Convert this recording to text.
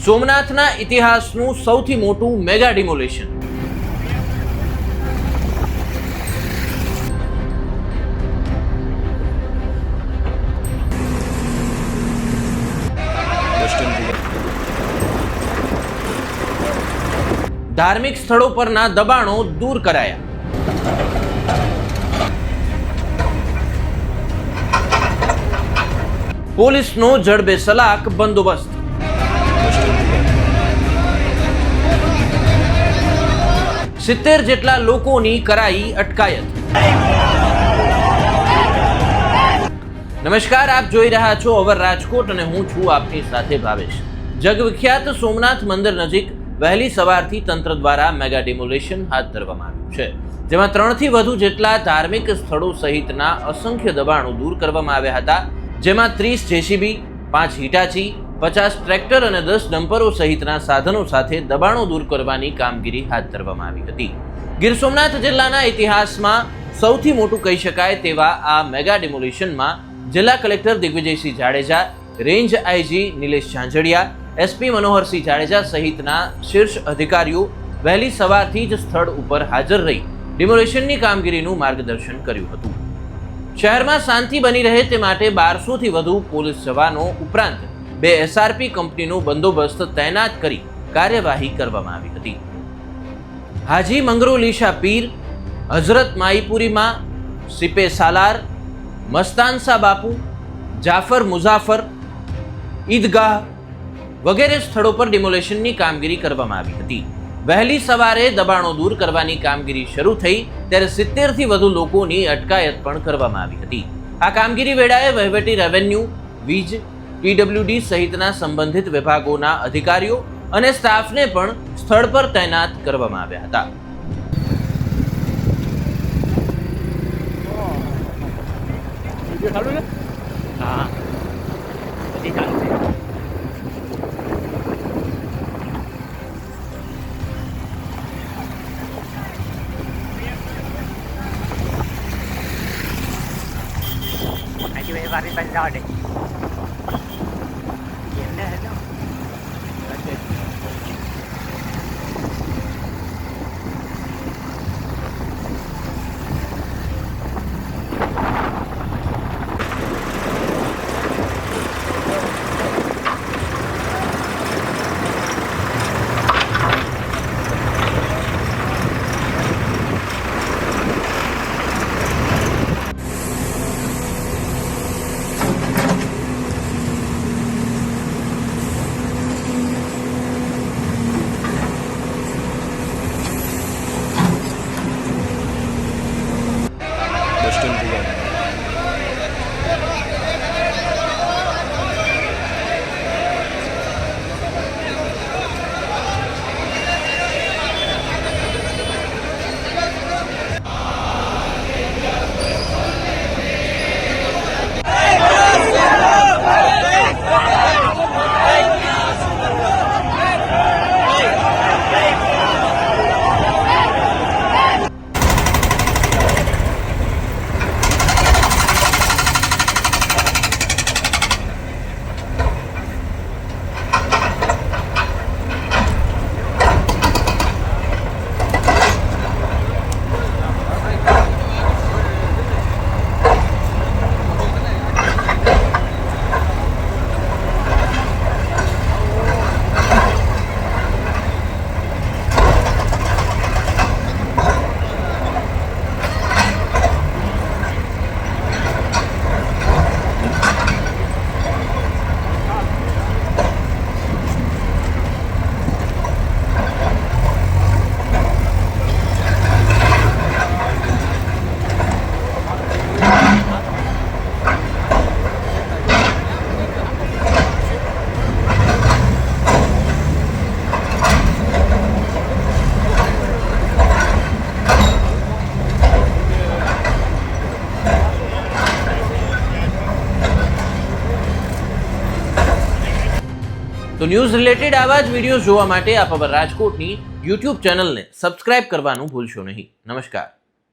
સોમનાથના ઇતિહાસનું સૌથી મોટું mega demolition. ધાર્મિક સ્થળો પરના દબાણો દૂર કરાયા. પોલીસનો જડબેસલાક બંદોબસ્ત. સિત્તેર જેટલા લોકોની કરાઈ અટકાયત. નમસ્કાર, આપ જોઈ રહ્યા છો અવર રાજકોટ અને હું છું આપની સાથે ભાવેશ. જગવિખ્યાત સોમનાથ મંદિર નજીક વહેલી સવારથી તંત્ર દ્વારા મેગા ડિમોલેશન હાથ ધરવામાં આવ્યું છે, જેમાં 3 થી વધુ જેટલા ધાર્મિક સ્થળો સહિતના અસંખ્ય દબાણો દૂર કરવામાં આવ્યા હતા, જેમાં 30 જેસીબી, 5 હિટાચી, 50 ટ્રેક્ટર અને 10 ડમ્પરો સહિતના સાધનો સાથે દબાણો દૂર કરવાની કામગીરી હાથ ધરવામાં આવી હતી. ગીર સોમનાથ જિલ્લાના ઇતિહાસમાં સૌથી મોટું કહી શકાય તેવા આ મેગા ડિમોલેશનમાં જિલ્લા collector Digvijaysinh Jadeja, range IG Nilesh Jhanjhadiya, SP Manoharsinh Jadeja સહિતના શીર્ષ અધિકારીઓ વહેલી સવારથી જ સ્થળ ઉપર હાજર રહી ડિમોલેશનની કામગીરીનું માર્ગદર્શન કર્યું હતું. શહેરમાં શાંતિ બની રહે તે માટે 1200 થી વધુ પોલીસ જવાનો ઉપરાંત 2 એસઆરપી કંપનીનો બંદોબસ્ત તૈનાત કરી કાર્યવાહી કરવામાં આવી હતી. હાજી મંગરોલીશા પીર, હઝરત માઈપુરીમાં, સિપે સાલાર, મસ્તાનસા બાપુ, જાફર મુઝાફર, ઈદગાહ વગેરે સ્થળો પર ડિમોલેશનની કામગીરી કરવામાં આવી હતી. વહેલી સવારે દબાણો દૂર કરવાની કામગીરી શરૂ થઈ ત્યારે 70 થી વધુ લોકોની અટકાયત પણ કરવામાં આવી હતી. આ કામગીરી વેળાએ વહીવટી, રેવન્યુ, વીજ, પીડબ્લ્યુડી સહિતના સંબંધિત વિભાગોના અધિકારીઓ અને સ્ટાફને પણ સ્થળ પર તૈનાત કરવામાં આવ્યા હતા. તો ન્યૂઝ રિલેટેડ આવા જ વિડીયો જોવા માટે આપ અવર રાજકોટની YouTube ચેનલને સબસ્ક્રાઇબ કરવાનું ભૂલશો નહીં. નમસ્કાર.